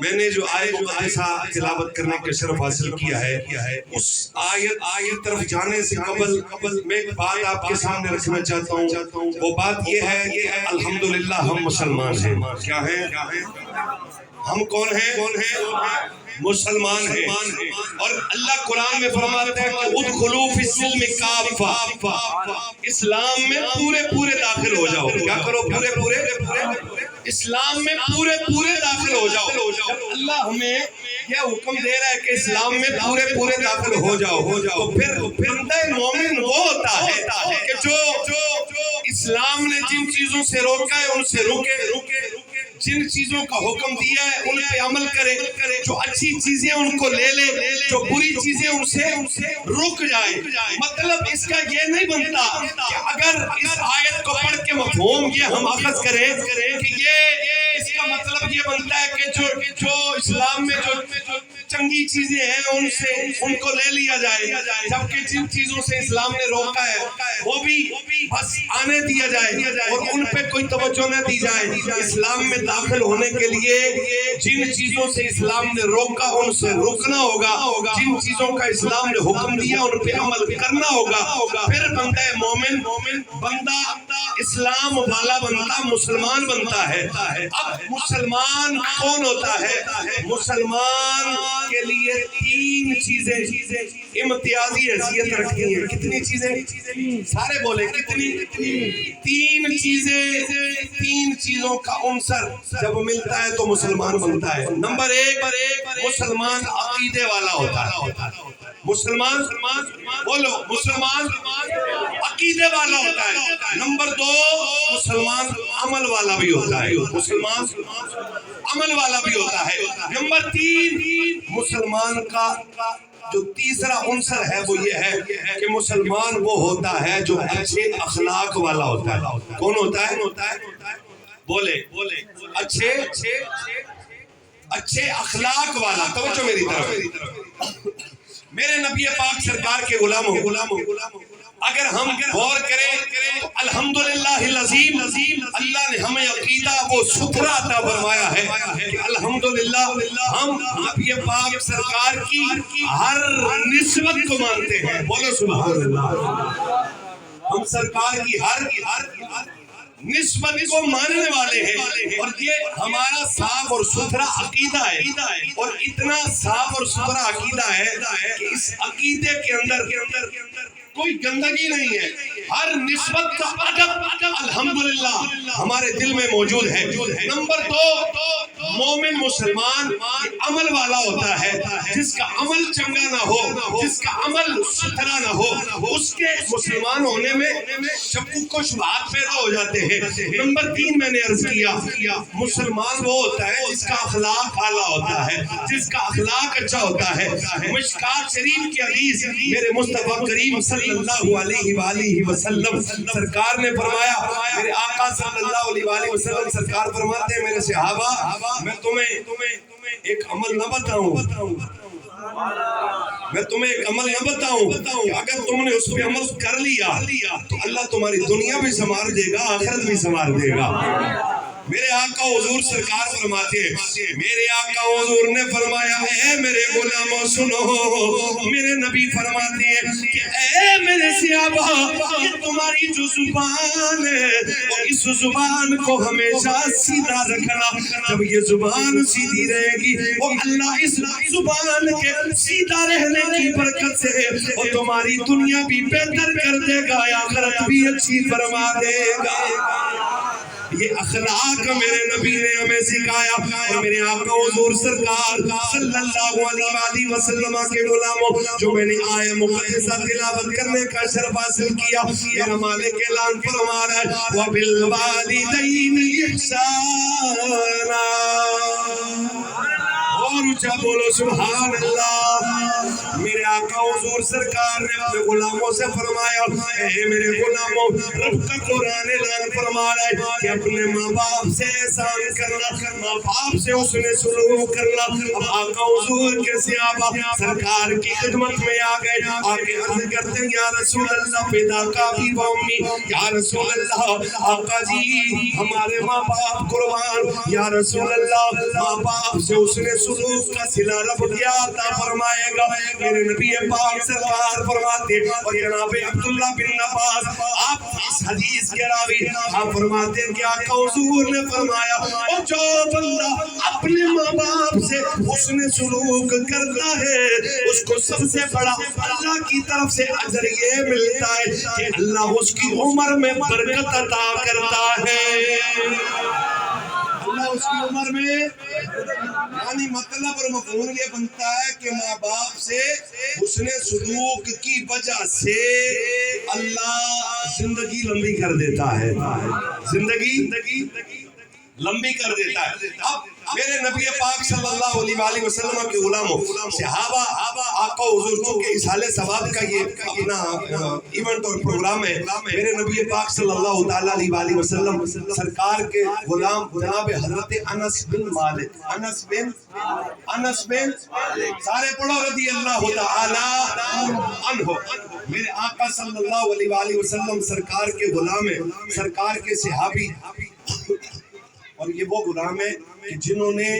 میں نے جو آیت مقدسہ تلاوت کرنے کا شرف حاصل کیا ہے اس آیت طرف جانے سے قبل میں ایک بات آپ کے سامنے رکھنا چاہتا ہوں. وہ بات یہ ہے کہ الحمدللہ ہم مسلمان ہیں. کیا ہیں؟ ہم کون ہیں؟ مسلمان ہیں. اور اللہ قرآن میں فرماتا ہے کہ ادخلوا فی السلم کافہ، اسلام میں پورے داخل ہو جاؤ. کیا کرو؟ پورے اسلام میں پورے داخل ہو جاؤ. اللہ ہمیں یہ حکم دے رہا ہے کہ اسلام میں پورے داخل ہو جاؤ. تو پھر بندہ مومن وہ ہوتا ہے کہ جو اسلام نے جن چیزوں سے روکا ہے ان سے روکے، جن چیزوں کا حکم دیا ہے ان پہ عمل کرے، جو اچھی چیزیں ان کو لے لے، جو بری چیزیں ان سے رک جائے. مطلب اس کا یہ نہیں بنتا کہ اگر اس آیت کو پڑھ کے مفہوم یہ ہم اخذ کریں کہ یہ اس کا مطلب یہ بنتا ہے کہ جو اسلام میں جو چنگی چیزیں ہیں ان کو لے لیا جائے، جبکہ جن چیزوں سے اسلام نے روکا ہے وہ بھی بس آنے دیا جائے اور ان پہ کوئی توجہ نہ دی جائے. اسلام میں داخل ہونے کے لیے جن چیزوں سے اسلام نے روکا ان سے رکنا ہوگا، جن چیزوں کا اسلام نے حکم دیا ان پہ عمل کرنا ہوگا. پھر بندہ مومن بندہ اسلام والا بندہ مسلمان بنتا ہے. اب مسلمان کون ہوتا ہے؟ مسلمان کے لیے تین چیزیں امتیازی حیثیت رکھتی ہیں. کتنی چیزیں؟ سارے بولے کتنی؟ تین چیزوں کا عنصر جب ملتا ہے تو مسلمان بنتا ہے. نمبر ایک، مسلمان عقیدے والا ہوتا ہے. مسلمان عقیدے والا ہوتا ہے. نمبر دو، مسلمان عمل والا بھی ہوتا ہے. مسلمان عمل والا بھی ہوتا ہے. نمبر تین، مسلمان کا جو تیسرا عنصر ہے وہ یہ ہے کہ مسلمان وہ ہوتا ہے جو اچھے اخلاق والا ہوتا ہے. کون ہوتا ہے؟ بولے اچھے اخلاق والا. توجہ میری طرف. میرے نبی پاک سرکار کے غلاموں، اگر ہم غور کریں تو الحمدللہ العظیم اللہ نے ہمیں عقیدہ وہ ستھرا عطا فرمایا ہے کہ الحمدللہ ہم نبی پاک سرکار کی ہر نسبت کو مانتے ہیں. بولو سبحان اللہ. ہم سرکار کی ہر نسبت کو ماننے والے ہیں اور یہ ہمارا صاف اور ستھرا عقیدہ ہے. اور اتنا صاف اور ستھرا عقیدہ ہے کہ اس عقیدے کے اندر کوئی گندگی نہیں ہے. ہر نسبت کا ادب الحمدللہ ہمارے دل میں موجود ہے. نمبر دو، مومن مسلمان عمل والا ہوتا ہے. جس کا عمل چنگا نہ ہو، جس کا عمل ستھرا نہ ہو، اس کے مسلمان ہونے میں شکوک و شبہات پیدا ہو جاتے ہیں. نمبر تین میں نے عرض کیا مسلمان وہ ہوتا ہے جس کا اخلاق اعلیٰ ہوتا ہے، جس کا اخلاق اچھا ہوتا ہے. مشکات شریف کی حدیث میرے مصطفیٰ کریم صلی اللہ علیہ وآلہ وسلم سرکار نے فرمایا، میرے آقا صلی اللہ علیہ وآلہ وسلم سرکار فرماتے ہیں، میرے صحابہ میں تمہیں ایک عمل نہ بتاؤں، کہ اگر تم نے اس پہ عمل کر لیا تو اللہ تمہاری دنیا بھی سنوار دے گا، آخرت بھی سنوار دے گا. میرے آقا حضور سرکار فرماتے ہیں، میرے آقا حضور نے فرمایا اے میرے غلاموں سنو. میرے نبی فرماتے ہیں کہ اے میرے صحابہ یہ تمہاری جو زبان ہے اور اس زبان کو ہمیشہ سیدھا رکھنا. جب یہ زبان سیدھی رہے گی اور اللہ اس زبان کے سیدھا رہنے کی برکت سے اور تمہاری دنیا بھی بہتر کر دے گا، آخرت بھی اچھی فرما دے گا. یہ اخلاق میرے نبی نے ہمیں سکھایا. اور میرے آقا حضور سرکار صلی اللہ علیہ وسلم کے غلاموں، جو میں نے آیہ مقدسہ تلاوت کرنے کا شرف حاصل کیا، میرا مالک اعلان فرما رہا ہے وَبِالْوَالِدَيْنِ إِحْسَانًا. اور اونچا بولو سبحان اللہ۔ میرے آقا حضور سرکار نے اپنے غلاموں سے فرمایا اے میرے غلاموں، رب کا قرآن اعلان فرما رہا ہے کہ اپنے ماں باپ سے احسان کرنا، ماں باپ سے حسن سلوک کرنا۔ اب آقا حضور کے صحابہ سرکار کی خدمت میں آ گئے، آگے عرض کرتے ہیں یا رسول اللہ فدا کا بھی امی، یا رسول اللہ آقا جی ہمارے ماں باپ قربان، یا رسول اللہ ماں باپ سے حسن سلوک کا صلہ رب کیا عطا فرمائے گا؟ میرے نبی پاک سرکار فرماتے اور جناب عبداللہ بن عباس آپ اس حدیث کے راوی آپ فرماتے ہیں کہ آقا حضور نے فرمایا اور جو بندہ اپنے ماں باپ سے حسن سلوک کرتا ہے اس کو سب سے بڑا اللہ کی طرف سے اجر یہ ملتا ہے کہ اللہ اس کی عمر میں برکت عطا کرتا ہے۔ اللہ اس کی عمر میں، یعنی مطلب اور مفہوم یہ بنتا ہے کہ ماں باپ سے حسن سلوک کی وجہ سے اللہ زندگی لمبی کر دیتا ہے، زندگی لمبی کر دیتا ہے۔ اب میرے نبی پاک صلی اللہ علیہ وسلم کے غلاموں صحابہ آقا حضور چونکہ اصحال ثواب کا یہ اپنا ایونٹ اور پروگرام ہے، میرے نبی پاک صلی اللہ علیہ وسلم سرکار کے غلام جناب حضرت انس بن مالک، انس بن سارے پڑھو رضی اللہ تعالی عنہ، میرے آقا صلی اللہ علیہ وسلم سرکار کے غلام ہیں، سرکار کے صحابی، اور یہ وہ غلام ہے کہ جنہوں نے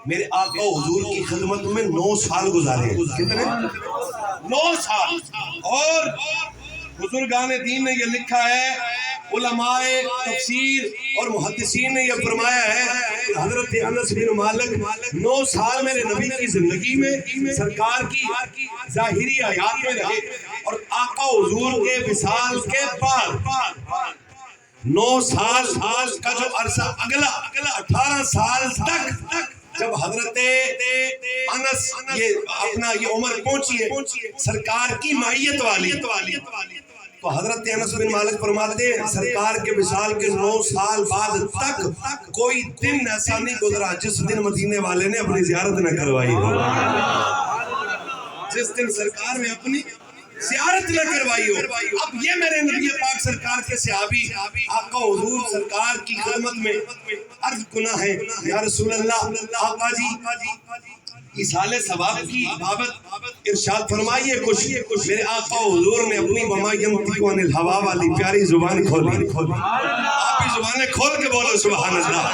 میرے آقا حضور کی خدمت میں 9 سال گزارے۔ کتنے؟ 9 سال۔ اور بزرگان دین نے یہ لکھا ہے، علماء تفسیر اور محدثین نے یہ فرمایا ہے کہ حضرت انس بن مالک 9 سال میرے نبی کی زندگی میں سرکار کی ظاہری حیات میں رہے، اور آقا حضور کے وصال کے بعد 9 سال کا جو عرصہ اگلا 18 سال تک جب حضرت انس یہ عمر پہنچی ہے سرکار کی معیت والی، تو حضرت انس بن مالک فرماتے ہیں سرکار کے وصال کے 9 سال بعد تک کوئی دن ایسا نہیں گزرا جس دن مدینے والے نے اپنی زیارت نہ کروائی ہو، جس دن سرکار نے اپنی زیارت نہ کروائی ہو۔ اب یہ میرے نبی پاک سرکار کے صحابی آقا حضور سرکار کی خدمت میں عرض گناہ ہے یا رسول اللہ آقا جی اصحال ثواب کی بابت ارشاد فرمائیے کچھ۔ میرے آقا حضور نے اپنی وما ینطق عن الہوا والی پیاری زبان کھولی، آپ بھی زبانیں کھول کے بولو سبحان اللہ۔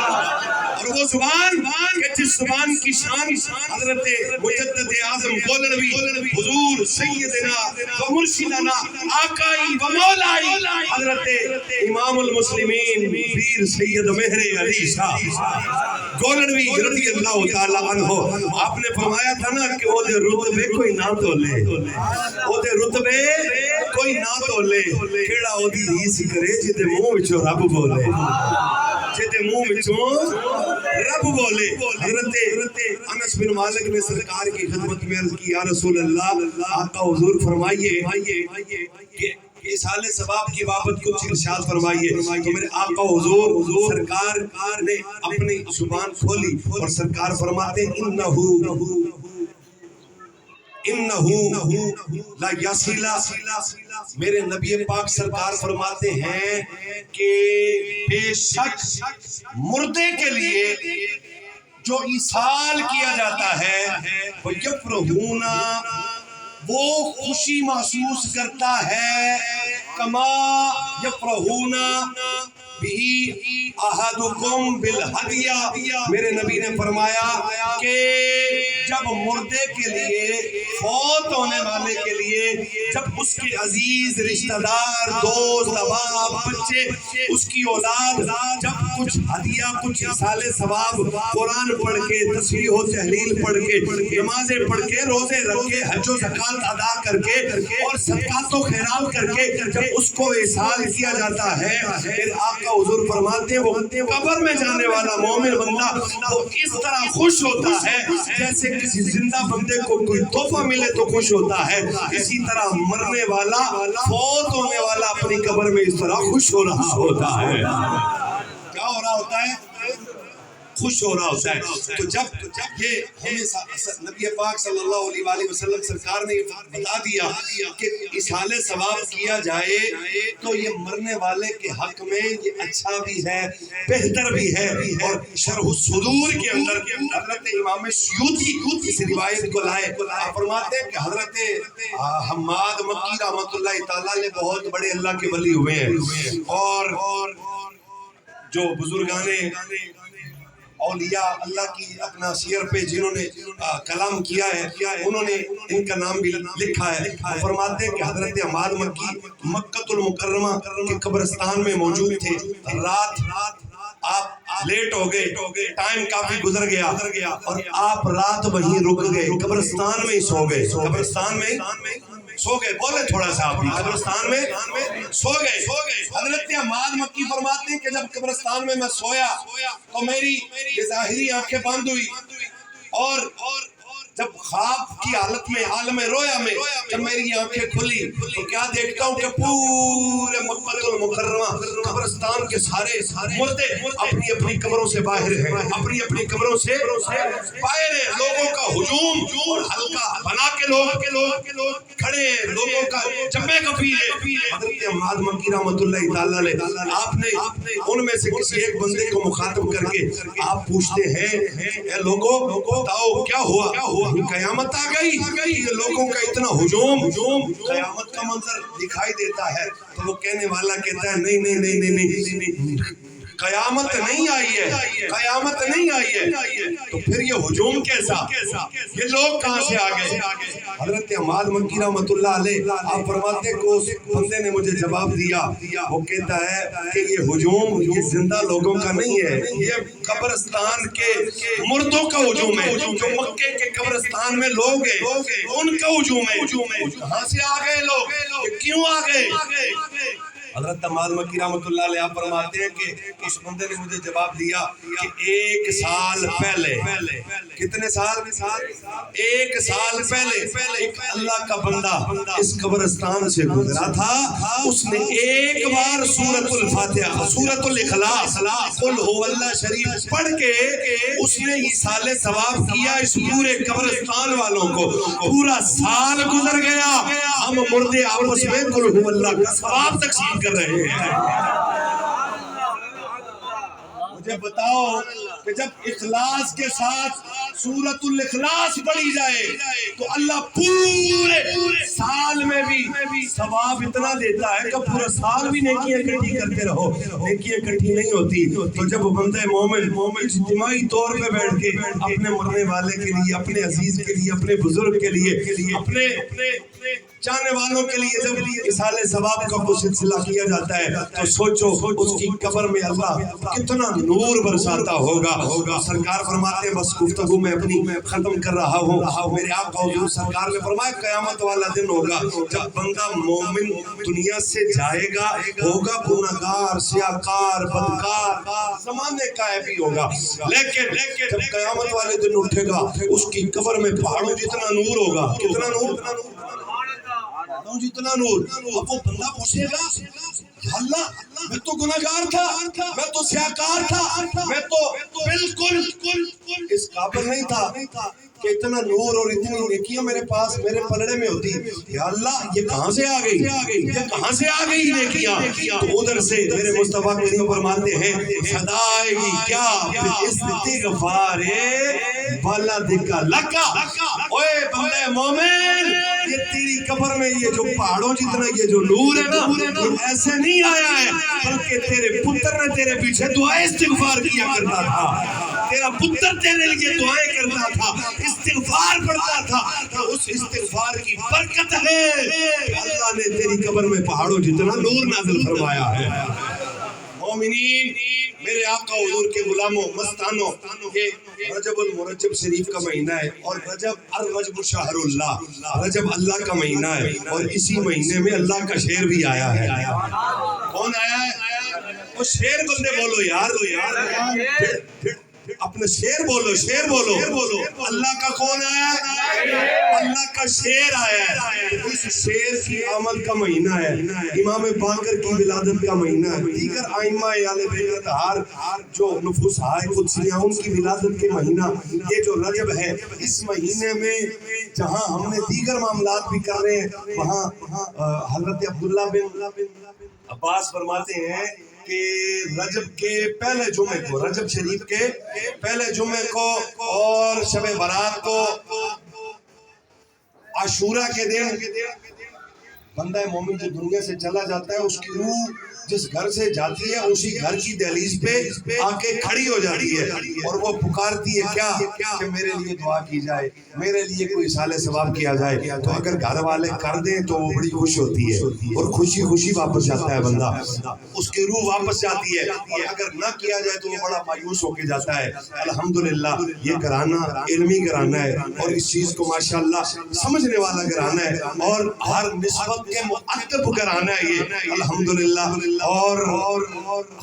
اور وہ زبان کہ جس زبان کی شان حضرت مجدد اعظم گولروی حضور سیدنا و مرشدنا آقائی و مولائی حضرت امام المسلمین پیر سید مہر علی شاہ گولروی رضی اللہ تعالی عنہ، آپ نے فرمایا تھا نا کہ وہ دے رتبے کوئی نہ تولے، وہ دے رتبے کوئی نہ تولے، کیڑا وہ دی ریس کرے جدے منہ وچوں رب بولے، جدے منہ وچوں رب بولے۔ حضرت انس بن مالک نے سرکار کی خدمت میں عرض کی یا رسول اللہ آقا حضور فرمائیے کہ اصحال ثواب کی بابت کچھ ارشاد فرمائیے۔ تو میرے آقا حضور سرکار نے اپنی زبان کھولی اور سرکار فرماتے انہو لا یصلا، میرے نبی پاک سرکار فرماتے ہیں کہ بے شک مردے کے لیے جو ایصال کیا جاتا ہے وَيَفْرَحُونَ، وہ خوشی محسوس کرتا ہے کما یفرحون بھی احدکم بالہدیہ، میرے نبی نے فرمایا کہ جب مردے کے لیے فوت ہونے والے کے لیے جب اس کے عزیز رشتہ دار دوست احباب بچے اس کی اولاد جب کچھ ہدیہ کچھ اصحال ثواب قرآن پڑھ کے تسبیح و تحلیل پڑھ کے نمازیں پڑھ کے روزے رکھ کے حج و زکات ادا کر کے اور صدقات و خیرات کر کے جب اس کو احسان کیا جاتا ہے، پھر آقا حضور فرماتے ہیں وہ قبر میں جانے والا مومن بندہ وہ اس طرح خوش ہوتا ہے جیسے کسی زندہ بندے کو کوئی تحفہ ملے تو خوش ہوتا ہے، اسی طرح مرنے والا فوت ہونے والا اپنی قبر میں اس طرح خوش ہو رہا ہوتا ہے۔ کیا ہو رہا ہوتا ہے؟ خوش ہو رہا ہوتا ہے. تو جب یہ ہمیں نبی پاک صلی اللہ علیہ وسلم سرکار نے بتا دیا کہ اصحال ثواب کیا جائے تو یہ مرنے والے کے حق میں یہ اچھا بھی ہے، بہتر بھی ہے. اور شرح الصدور کے اندر حضرت امام سیوطی اس روایت کو لائے. آپ فرماتے ہیں کہ حضرت حماد مکی رحمۃ اللہ تعالیٰ نے بہت بڑے اللہ کے ولی ہوئے ہیں، اور جو بزرگان اولیاء اللہ کی اپنا سیر پہ جنہوں نے کلام کیا ہے انہوں نے ان کا نام بھی لکھا ہے. فرماتے ہیں کہ حضرت حماد مکی مکہ المکرمہ کے قبرستان میں موجود تھے. رات آپ لیٹ ہو گئے، ٹائم کافی گزر گیا اور آپ رات وہیں رک گئے، قبرستان میں ہی سو گئے. قبرستان میں سو گئے، بولے تھوڑا سا آپ قبرستان میں سو گئے. حضرت حماد مکی فرماتے ہیں کہ جب قبرستان میں سویا تو میری یہ ظاہری آنکھیں بند ہوئی، اور جب خواب کی حالت میں عالم رویا میں جب میری آنکھیں کھلی تو کیا دیکھتا ہوں کہ پورے مکہ المکرمہ قبرستان کے سارے مردے اپنی اپنی قبروں سے باہر ہیں، اپنی اپنی قبروں سے باہر ہیں. لوگوں کا ہجوم اور حلقہ بنا کے لوگ کھڑے ہیں، لوگوں کا جمع کفیل ہے. حضرت حماد مکی رحمۃ اللہ تعالیٰ علیہ آپ نے ان میں سے کسی ایک بندے کو مخاطب کر کے آپ پوچھتے ہیں اے لوگوں بتاؤ کیا ہوا؟ قیامت آ گئی. یہ لوگوں کا اتنا ہجوم قیامت کا منظر دکھائی دیتا ہے. تو وہ کہنے والا کہتا ہے نہیں قیامت نہیں آئی ہے، قیامت نہیں آئی ہے. تو پھر یہ ہجوم کیسا، یہ لوگ کہاں سے آ گئے؟ حضرت حماد مکی رحمۃ اللہ علیہ آپ فرماتے ہیں کہ اس بندے نے مجھے جواب دیا، وہ کہتا ہے کہ یہ ہجوم یہ زندہ لوگوں کا نہیں ہے، یہ قبرستان کے مردوں کا ہجوم ہے. جو مکے کے قبرستان میں لوگ ہیں ان کا ہجوم ہے. کہاں سے آ گئے لوگ، یہ کیوں آ گئے؟ حضرت حماد مکی رحمۃ اللہ علیہ آپ فرماتے ہیں کہ اس بندے نے مجھے جواب دیا کہ 1 سال پہلے، کتنے سال؟ 1 سال پہلے ایک اللہ کا بندہ اس قبرستان سے گزرا تھا. اس نے ایک بار سورۃ الفاتحہ، سورۃ الاخلاص، قل هو اللہ شریف پڑھ کے اس نے ایصال ثواب کیا اس پورے قبرستان والوں کو. پورا سال گزر گیا، ہم مردے آپس میں قل هو اللہ کا ثواب تقسیم کر رہے ہیں. مجھے بتاؤ کہ جب اخلاص کے ساتھ سورۃ الاخلاص پڑھی جائے تو اللہ پورے سال میں بھی ثواب اتنا دیتا ہے کہ پورا سال بھی نیکیاں اکٹھی کرتے رہو. نیکیاں اکٹھی نہیں ہوتی. تو جب بندہ مومن اجتماعی طور پہ بیٹھ کے اپنے مرنے والے کے لیے، اپنے عزیز کے لیے، اپنے بزرگ کے لیے، اپنے چاہنے والوں کے لیے جب اصحال ثواب کا کوئی سلسلہ کیا جاتا ہے تو سوچو اس کی قبر میں اللہ کتنا نور برساتا ہوگا. سرکار فرماتے ہیں، بس گفتگو میں اپنی ختم کر رہا ہوں، میرے آقا حضور سرکار نے فرمایا قیامت والا دن ہوگا جب بندہ مومن دنیا سے جائے گا، ہوگا گناہگار، سیاہکار، بدکار، زمانے کا بھی ہوگا، لیکن جب قیامت والے دن اٹھے گا اس کی قبر میں پہاڑوں جتنا نور ہوگا. کتنا نور؟ جتنا نور. اب وہ بندہ پوچھے گا یا اللہ میں تو گناہگار تھا، میں تو سیاہکار تھا، میں تو بالکل اس قابل نہیں تھا کہ اتنا نور اور اتنی نیکیاں میرے پاس میرے پلڑے میں ہوتی. یا اللہ یہ کہاں سے آ گئی، یہ کہاں سے آ گئی نیکیاں؟ تو ادھر سے میرے مصطفیٰ کریم فرماتے ہیں صدائے گی کیا استغفار والدک لکا. اوے بندے مومن، یہ تیری قبر میں یہ جو پہاڑوں جتنا یہ جو نور ہے نا، یہ ایسے نہیں آیا ہے، بلکہ تیرے پتر نے تیرے پیچھے دعائیں استغفار کیا کرتا تھا، تیرا پتر تیرے لیے دعائیں کرتا تھا، استغفار پڑھتا تھا. تو اس استغفار کی برکت ہے اللہ نے تیری قبر میں پہاڑوں جتنا نور نازل فرمایا ہے. مومنین، میرے آقا حضور کے غلاموں، مستانوں، یہ رجب المرجب شریف کا مہینہ ہے اور الرجب شہر اللہ، رجب اللہ کا مہینہ ہے اور اسی مہینے میں اللہ کا شعر بھی آیا ہے. کون آیا ہے؟ وہ شعر بندے بولو یار. اپنے شیر بولو، شیر بولو۔ اللہ کا کون آیا ہے؟ اللہ کا شیر آیا ہے۔ اس شیر کی آمد کا مہینہ ہے، امام باقر کی ولادت کا مہینہ ہے، دیگر ائمہ اہل بیت اطہار جو نفوسائے قدسیہ ان کی ولادت کے مہینہ یہ جو رجب ہے، اس مہینے میں جہاں ہم نے دیگر معاملات بھی کر رہے ہیں، وہاں حضرت عبداللہ بن عباس فرماتے ہیں کہ رجب کے پہلے جمعے کو، رجب شریف کے پہلے جمعے کو اور شب برات کو، عاشورہ کے دن بندہ مومن جو دنیا سے چلا جاتا ہے، اس کی روح جس گھر سے جاتی ہے اسی گھر کی دہلیز پہ آ کے کھڑی ہو جاتی ہے اور وہ پکارتی ہے کیا کہ میرے لیے دعا کی جائے، میرے لیے کوئی اصالِ ثواب کیا جائے۔ تو اگر گھر والے کر دیں تو وہ بڑی خوش ہوتی ہے اور خوشی خوشی واپس جاتا ہے بندہ، اس کی روح واپس جاتی ہے، اور اگر نہ کیا جائے تو وہ بڑا مایوس ہو کے جاتا ہے۔ الحمدللہ یہ گھرانہ علمی گھرانہ ہے اور اس چیز کو ماشاءاللہ سمجھنے والا گھرانہ ہے اور ہر نسبت کے مؤدب گھرانہ ہے یہ الحمدللہ، اور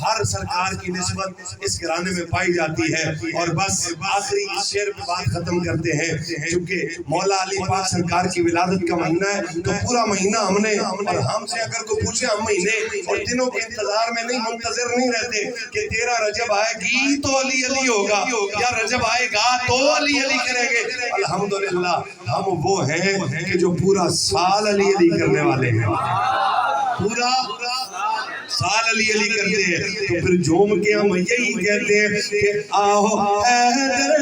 ہر سرکار کی نسبت اس گھرانے میں پائی جاتی ہے۔ اور بس آخری اس شعر پہ بات ختم کرتے ہیں، چونکہ مولا علی پاک سرکار کی ولادت کا مہینہ ہے تو پورا مہینہ ہم نے، اور ہم سے اگر کوئی پوچھے ہم مہینے اور دنوں کے انتظار میں نہیں، منتظر نہیں رہتے کہ 13 رجب آئے گی تو علی علی ہوگا یا رجب آئے گا تو علی علی کریں گے۔ الحمدللہ ہم وہ ہیں کہ جو پورا سال علی علی کرنے والے ہیں، پورا سال علی علی کرتے ہیں۔ تو پھر جوم کے ہم یہی کہتے ہیں کہ آہو حیدر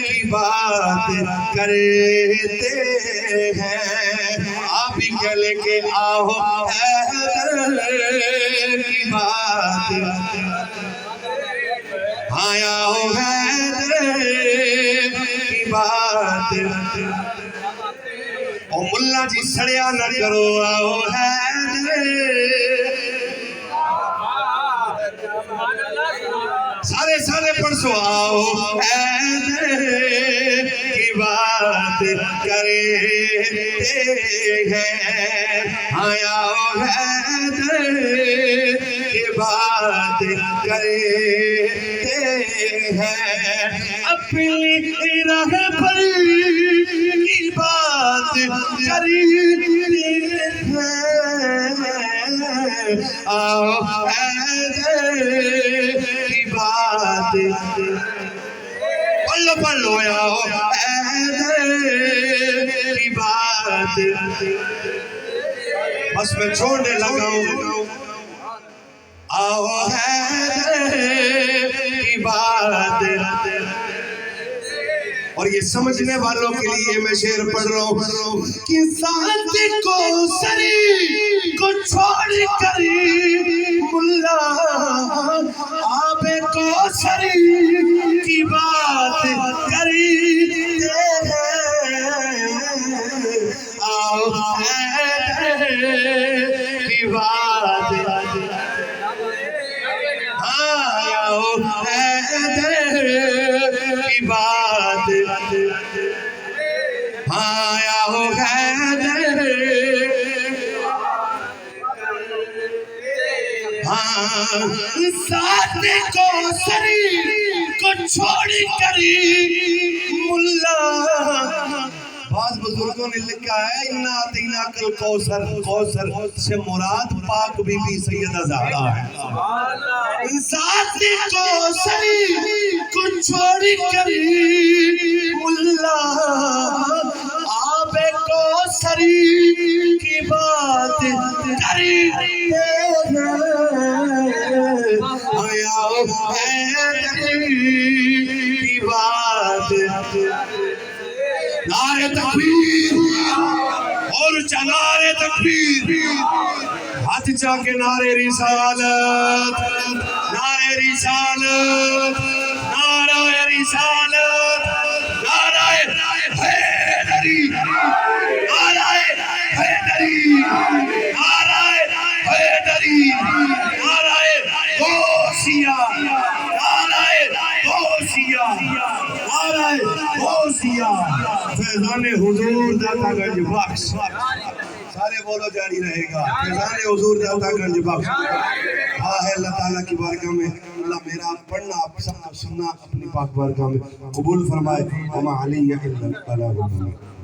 کی بات کرتے ہیں، آپ ہی کہہ لیں کہ آہو حیدر کی بات، ہاں آہو حیدر کی بات، او ملا جی سڑیا نہ کرو، آہو حیدر، سارے پرسو آؤ حیدر کی بات کرتے ہیں، آؤ حیدر کی بات کرتے ہیں، اپنی راہ پر کی بات کرتے ہیں، آؤ حیدر کی بات، پڑھ لو آؤ حیدر کی بات، بس میں چھوڑنے لگا ہوں، آؤ حیدر کی بات۔ اور یہ سمجھنے والوں کے لیے میں شعر پڑھ رہا ہوں کہ ذات کو سری کو چھوڑ کر ملا آب کو سری کی بات کرتے ہیں، آؤ حیدر کی بات، ہاں آؤ حیدر کی بات، ہاں آؤ حیدر، ہاں ذات کو سری کو چھوڑ کر ملا، بعض بزرگوں نے لکھا ہے اِنَّا أَعْطَيْنَاكَ الْكَوْثَرَ، کوثر سے مراد پاک بی بی سیدہ زہرا ہے۔ ذات کو سری کو چھوڑ کر ملا آب کو سری کی بات کرتے ہیں، آیا حیدر کی بات، نعرہ تکبیر اور نعرہ تکبیر، ہاتھ چاہ کے نعرہ رسالت، نعرہ رسالت، نعرہ رسالت، نعرہ حیدری، نعرہ حیدری، نعرہ حیدری، نعرہ غوثیہ، نعرہ غوثیہ، نعرہ غوثیہ، فیضان حضور داتا گنج بخش، سارے بولو جاری رہے گا، فیضان حضور داتا گنج بخش۔ ہے اللہ تعالیٰ کی بارگاہ میں اللہ میرا پڑھنا آپ سننا اپنی پاک بارگاہ میں قبول فرمائے. وما علی الا البلاغ المبین.